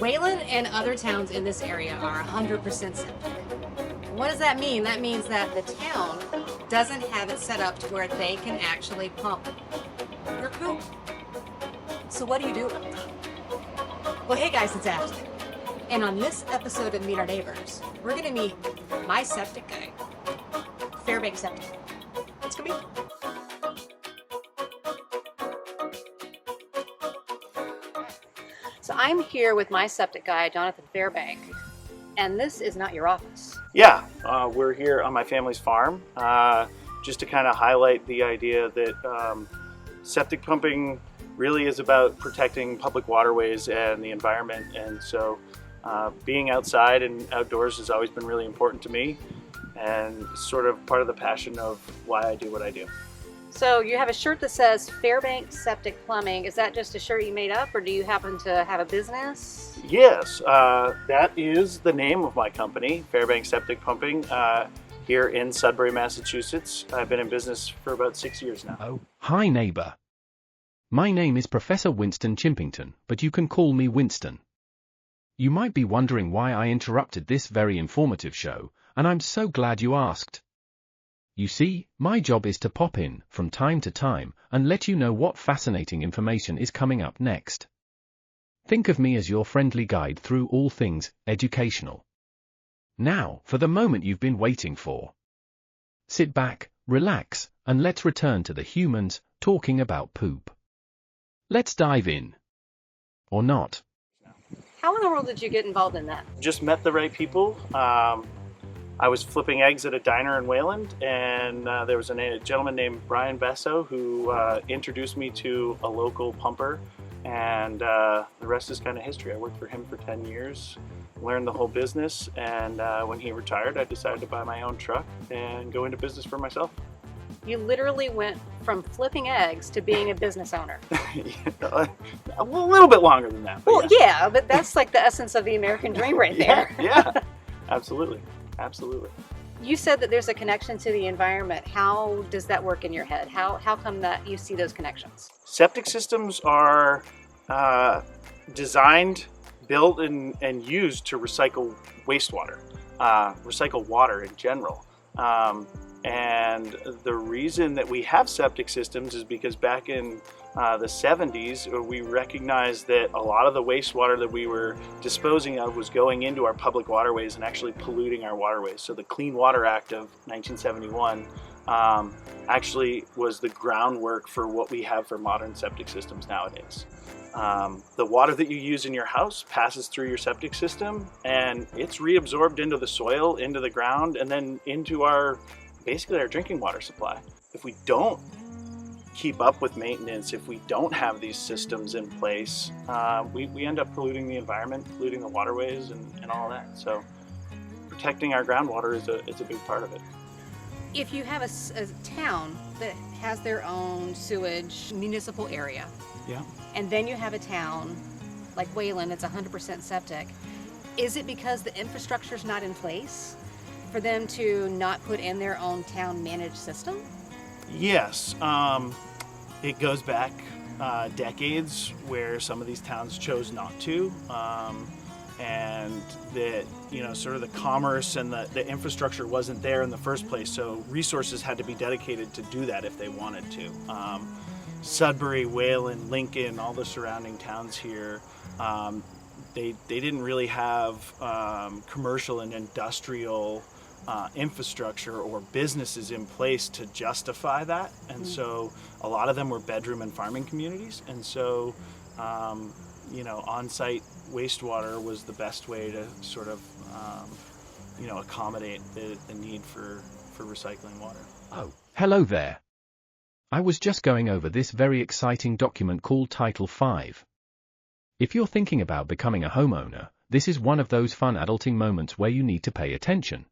Wayland and other towns in this area are 100% septic. What does that mean? That means that the town doesn't have it set up to where they can actually pump your poop. So what do you do? Well, hey guys, it's Ashley. And on this episode of Meet Our Neighbors, we're going to meet my septic guy, Fairbank Septic. It's going to be So I'm here with my septic guy, Jonathan Fairbank, and this is not your office. Yeah, we're here on my family's farm just to kind of highlight the idea that septic pumping really is about protecting public waterways and the environment, and so being outside and outdoors has always been really important to me and sort of part of the passion of why I do what I do. So you have a shirt that says Fairbank Septic Plumbing. Is that just a shirt you made up, or do you happen to have a business? Yes, that is the name of my company, Fairbank Septic Pumping, here in Sudbury, Massachusetts. I've been in business for about 6 years now. Oh, hi neighbor. My name is Professor Winston Chimpington, but you can call me Winston. You might be wondering why I interrupted this very informative show, and I'm so glad you asked. You see, my job is to pop in, from time to time, and let you know what fascinating information is coming up next. Think of me as your friendly guide through all things educational. Now, for the moment you've been waiting for. Sit back, relax, and let's return to the humans talking about poop. Let's dive in. Or not. How in the world did you get involved in that? Just met the right people. I was flipping eggs at a diner in Wayland, and there was a gentleman named Brian Besso who introduced me to a local pumper, and the rest is kind of history. I worked for him for 10 years, learned the whole business, and when he retired, I decided to buy my own truck and go into business for myself. You literally went from flipping eggs to being a business owner. A little bit longer than that. Well, yeah, but that's like the essence of the American dream right there. Yeah, absolutely. Absolutely. You said that there's a connection to the environment. How does that work in your head? How come that you see those connections? Septic systems are designed, built, and used to recycle wastewater, recycle water in general. And the reason that we have septic systems is because back in the 70s, we recognized that a lot of the wastewater that we were disposing of was going into our public waterways and actually polluting our waterways. So the Clean Water Act of 1971 actually was the groundwork for what we have for modern septic systems nowadays. The water that you use in your house passes through your septic system, and it's reabsorbed into the soil, into the ground, and then into basically our drinking water supply. If we don't keep up with maintenance, if we don't have these systems in place, we end up polluting the environment, polluting the waterways and all that. So protecting our groundwater is a big part of it. If you have a town that has their own sewage municipal area, Yeah. and then you have a town like Wayland, it's 100% septic, is it because the infrastructure is not in place for them to not put in their own town managed system? Yes, it goes back decades where some of these towns chose not to, and that, sort of the commerce and the infrastructure wasn't there in the first place, so resources had to be dedicated to do that if they wanted to. Sudbury, Wayland, Lincoln, all the surrounding towns here, they didn't really have commercial and industrial infrastructure or businesses in place to justify that, and so a lot of them were bedroom and farming communities, and so on-site wastewater was the best way to sort of accommodate the need for recycling water. Oh, hello there. I was just going over this very exciting document called Title V. If you're thinking about becoming a homeowner, this is one of those fun adulting moments where you need to pay attention.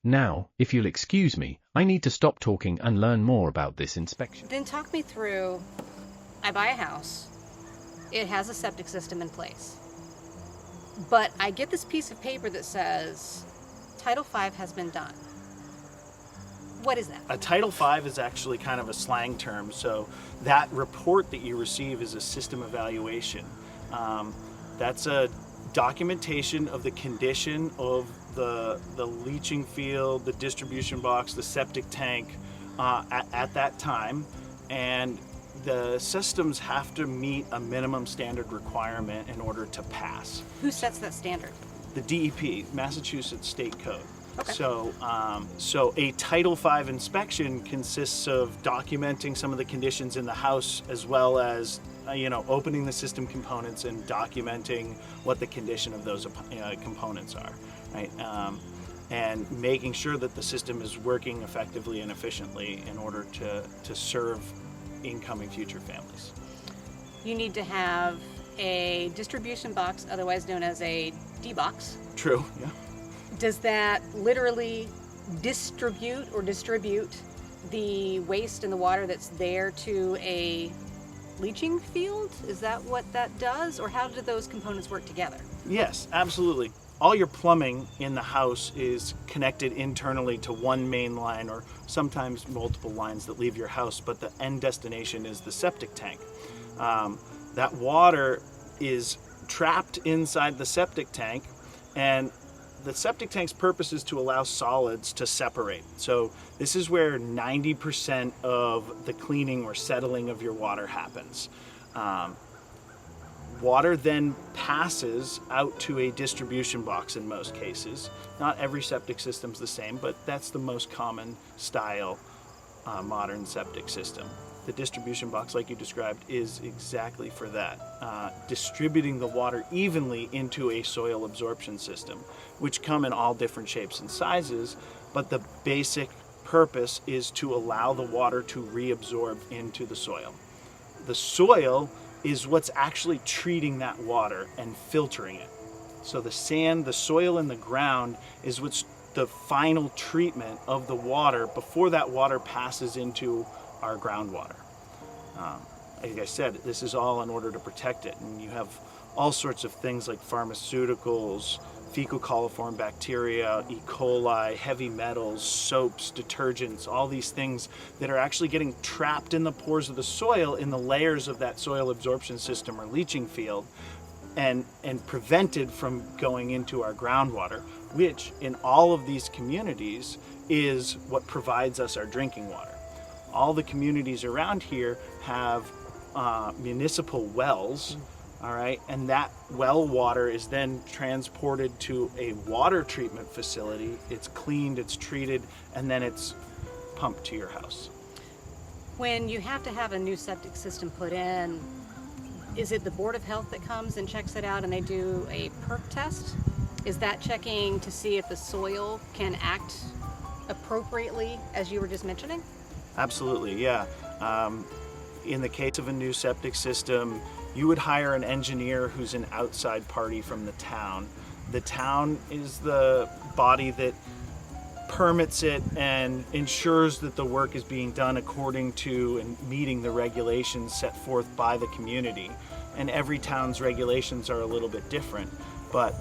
Now, if you'll excuse me, I need to stop talking and learn more about this inspection. Then talk me through, I buy a house, it has a septic system in place, but I get this piece of paper that says Title V has been done. What is that? A Title V is actually kind of a slang term, so that report that you receive is a system evaluation. That's a documentation of the condition of the leaching field, the distribution box, the septic tank at that time, and the systems have to meet a minimum standard requirement in order to pass. Who sets that standard? The DEP, Massachusetts State Code. Okay. So a Title V inspection consists of documenting some of the conditions in the house, as well as opening the system components and documenting what the condition of those components are, right? And making sure that the system is working effectively and efficiently in order to serve incoming future families. You need to have a distribution box, otherwise known as a D-box. True, yeah. Does that literally distribute the waste and the water that's there to a leaching field? Is that what that does? Or how do those components work together? Yes, absolutely. All your plumbing in the house is connected internally to one main line, or sometimes multiple lines that leave your house, but the end destination is the septic tank. That water is trapped inside the septic tank, and the septic tank's purpose is to allow solids to separate. So this is where 90% of the cleaning or settling of your water happens. Water then passes out to a distribution box in most cases. Not every septic system's the same, but that's the most common style modern septic system. The distribution box, like you described, is exactly for that, distributing the water evenly into a soil absorption system, which come in all different shapes and sizes, but the basic purpose is to allow the water to reabsorb into the soil. The soil is what's actually treating that water and filtering it. So the sand, the soil in the ground is what's the final treatment of the water before that water passes into our groundwater. Like I said, this is all in order to protect it. And you have all sorts of things like pharmaceuticals, fecal coliform bacteria, E. coli, heavy metals, soaps, detergents, all these things that are actually getting trapped in the pores of the soil, in the layers of that soil absorption system or leaching field, and prevented from going into our groundwater, which in all of these communities is what provides us our drinking water. All the communities around here have municipal wells, all right, and that well water is then transported to a water treatment facility. It's cleaned, it's treated, and then it's pumped to your house. When you have to have a new septic system put in, is it the Board of Health that comes and checks it out and they do a perk test? Is that checking to see if the soil can act appropriately, as you were just mentioning? Absolutely, yeah. In the case of a new septic system, you would hire an engineer who's an outside party from the town. The town is the body that permits it and ensures that the work is being done according to and meeting the regulations set forth by the community. And every town's regulations are a little bit different, but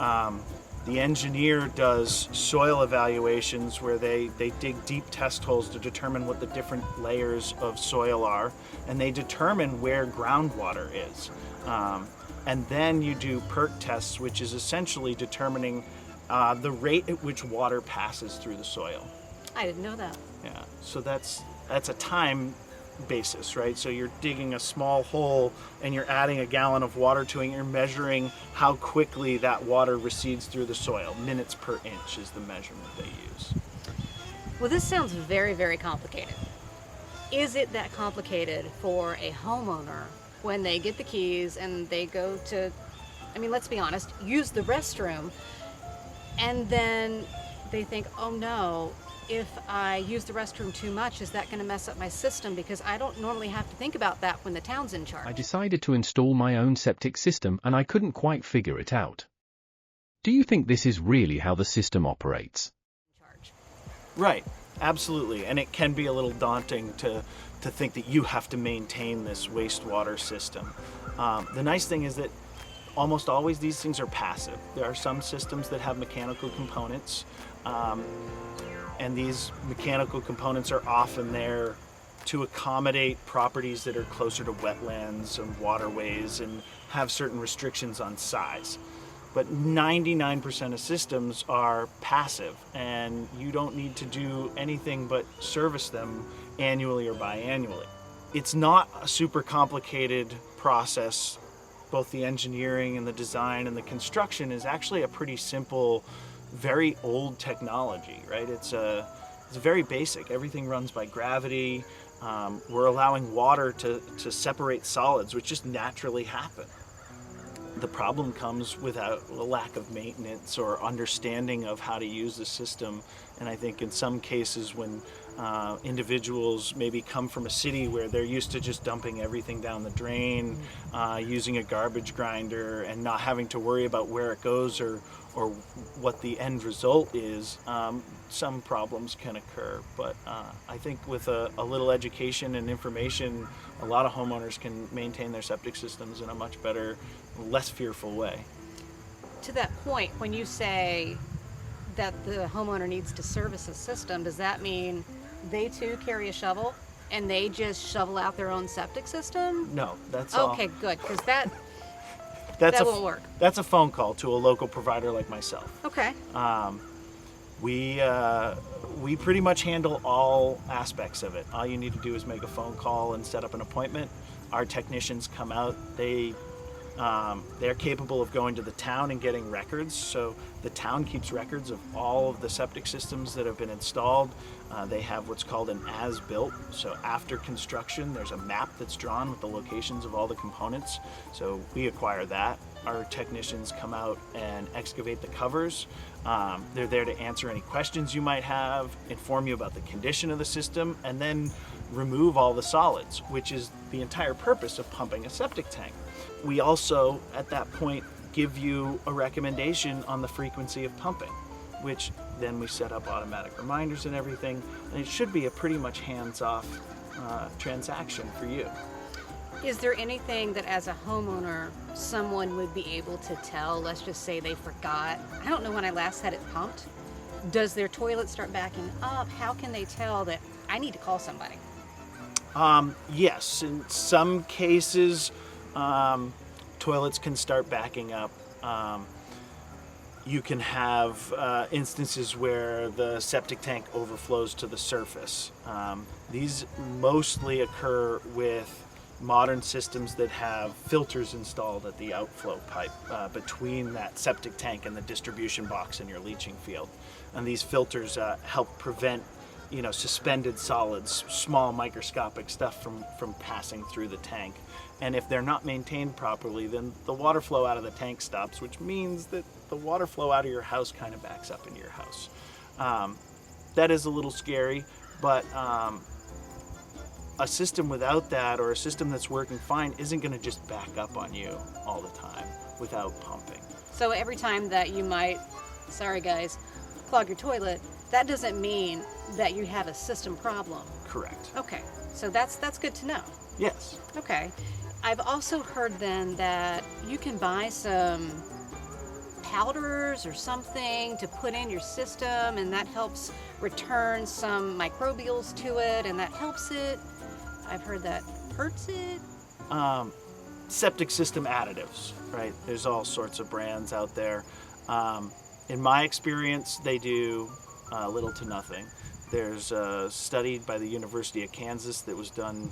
the engineer does soil evaluations where they dig deep test holes to determine what the different layers of soil are, and they determine where groundwater is. And then you do perk tests, which is essentially determining the rate at which water passes through the soil. I didn't know that. Yeah, so that's a time basis, right? So you're digging a small hole and you're adding a gallon of water to it, and you're measuring how quickly that water recedes through the soil. Minutes per inch is the measurement they use. Well, this sounds very, very complicated. Is it that complicated for a homeowner when they get the keys and they go to, I mean, let's be honest, use the restroom, and then they think, oh no, if I use the restroom too much, is that going to mess up my system? Because I don't normally have to think about that when the town's in charge. I decided to install my own septic system and I couldn't quite figure it out. Do you think this is really how the system operates? Right, absolutely. And it can be a little daunting to think that you have to maintain this wastewater system. The nice thing is that almost always these things are passive. There are some systems that have mechanical components, and these mechanical components are often there to accommodate properties that are closer to wetlands and waterways and have certain restrictions on size. But 99% of systems are passive, and you don't need to do anything but service them annually or biannually. It's not a super complicated process. Both the engineering and the design and the construction is actually a pretty simple, very old technology, right? It's very basic. Everything runs by gravity. We're allowing water to separate solids, which just naturally happen. The problem comes without a lack of maintenance or understanding of how to use the system. And I think in some cases when individuals maybe come from a city where they're used to just dumping everything down the drain, using a garbage grinder and not having to worry about where it goes or what the end result is, some problems can occur. But I think with a little education and information, a lot of homeowners can maintain their septic systems in a much better, less fearful way. To that point, when you say that the homeowner needs to service a system, does that mean they too carry a shovel and they just shovel out their own septic system? No, that's all. Okay, good, because that That won't work. That's a phone call to a local provider like myself. Okay. We pretty much handle all aspects of it. All you need to do is make a phone call and set up an appointment. Our technicians come out. They're capable of going to the town and getting records. So the town keeps records of all of the septic systems that have been installed. They have what's called an as-built. So after construction, there's a map that's drawn with the locations of all the components. So we acquire that. Our technicians come out and excavate the covers. They're there to answer any questions you might have, inform you about the condition of the system, and then remove all the solids, which is the entire purpose of pumping a septic tank. We also, at that point, give you a recommendation on the frequency of pumping, which then we set up automatic reminders and everything, and it should be a pretty much hands-off transaction for you. Is there anything that as a homeowner someone would be able to tell? Let's just say they forgot, I don't know when I last had it pumped. Does their toilet start backing up? How can they tell that I need to call somebody? Yes, in some cases, toilets can start backing up. You can have instances where the septic tank overflows to the surface. These mostly occur with modern systems that have filters installed at the outflow pipe between that septic tank and the distribution box in your leaching field. And these filters help prevent suspended solids, small microscopic stuff from passing through the tank. And if they're not maintained properly, then the water flow out of the tank stops, which means that the water flow out of your house kind of backs up into your house. That is a little scary, but a system without that, or a system that's working fine, isn't going to just back up on you all the time without pumping. So every time that you might, sorry guys, clog your toilet, that doesn't mean that you have a system problem. Correct. Okay, so that's good to know. Yes. Okay. I've also heard then that you can buy some powders or something to put in your system, and that helps return some microbials to it, and that helps it. I've heard that hurts it. Septic system additives, right? There's all sorts of brands out there. In my experience, they do little to nothing. There's a study by the University of Kansas that was done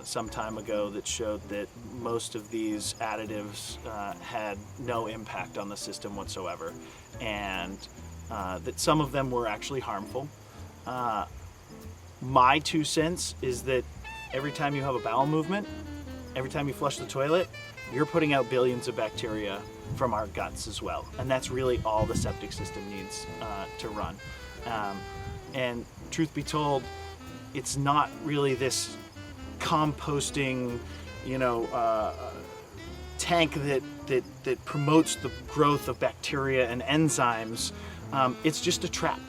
some time ago that showed that most of these additives had no impact on the system whatsoever, and that some of them were actually harmful. My 2 cents is that every time you have a bowel movement, every time you flush the toilet, you're putting out billions of bacteria from our guts as well. And that's really all the septic system needs to run. And truth be told, it's not really this composting, tank that promotes the growth of bacteria and enzymes. It's just a trap.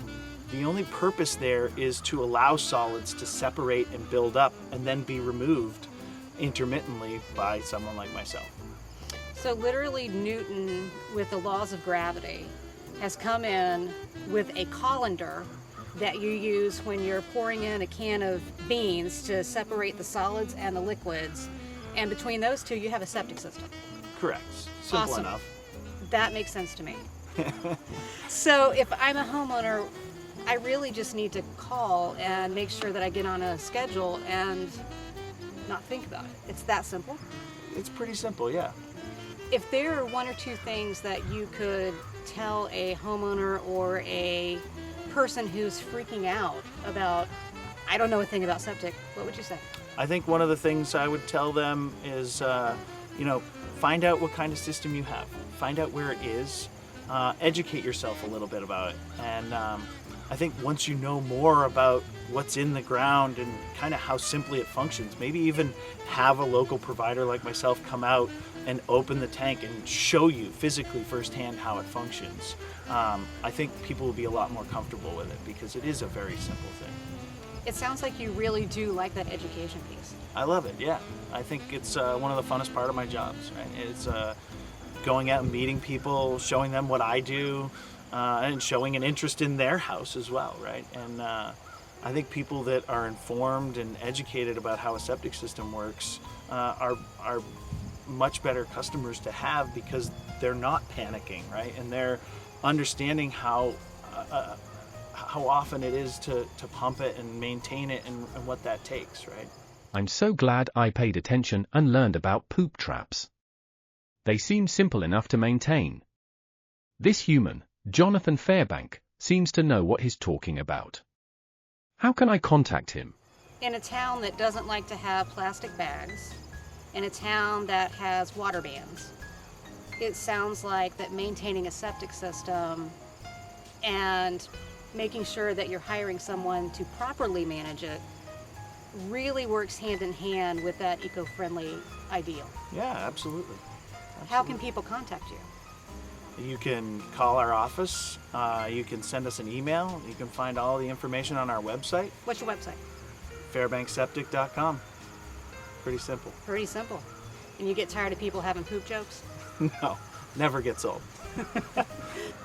The only purpose there is to allow solids to separate and build up and then be removed intermittently by someone like myself. So literally Newton, with the laws of gravity, has come in with a colander that you use when you're pouring in a can of beans to separate the solids and the liquids. And between those two, you have a septic system. Correct. Simple Awesome. enough. That makes sense to me. So if I'm a homeowner, I really just need to call and make sure that I get on a schedule and not think about it. It's that simple. It's pretty simple, yeah. If there are one or two things that you could tell a homeowner or a person who's freaking out about, I don't know a thing about septic, what would you say? I think one of the things I would tell them is, find out what kind of system you have. Find out where it is. Educate yourself a little bit about it. And I think once you know more about what's in the ground and kind of how simply it functions, maybe even have a local provider like myself come out and open the tank and show you physically firsthand how it functions. I think people will be a lot more comfortable with it because it is a very simple thing. It sounds like you really do like that education piece. I love it, yeah. I think it's one of the funnest part of my jobs, right? It's going out and meeting people, showing them what I do, and showing an interest in their house as well, right? And I think people that are informed and educated about how a septic system works are much better customers to have because they're not panicking, right? And they're understanding how often it is to pump it and maintain it and what that takes, right? I'm so glad I paid attention and learned about poop traps. They seem simple enough to maintain. This human, Jonathan Fairbank, seems to know what he's talking about. How can I contact him? In a town that doesn't like to have plastic bags, in a town that has water bans, it sounds like that maintaining a septic system and making sure that you're hiring someone to properly manage it really works hand in hand with that eco-friendly ideal. Yeah, absolutely. How can people contact you? You can call our office, you can send us an email, you can find all the information on our website. What's your website? fairbankseptic.com. Pretty simple. Pretty simple. And you get tired of people having poop jokes? No, never gets old.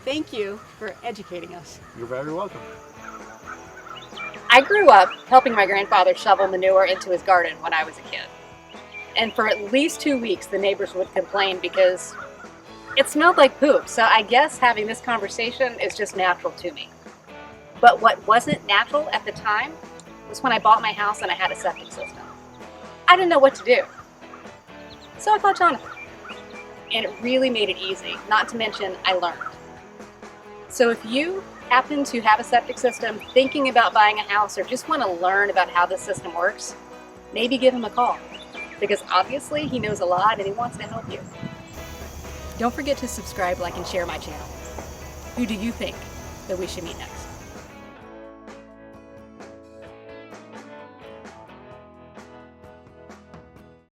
Thank you for educating us. You're very welcome. I grew up helping my grandfather shovel manure into his garden when I was a kid. And for at least 2 weeks, the neighbors would complain because it smelled like poop. So I guess having this conversation is just natural to me. But what wasn't natural at the time was when I bought my house and I had a septic system. I didn't know what to do. So I called Jonathan. And it really made it easy, not to mention I learned. So if you happen to have a septic system, thinking about buying a house, or just want to learn about how this system works, maybe give him a call. Because obviously he knows a lot and he wants to help you. Don't forget to subscribe, like, and share my channel. Who do you think that we should meet next?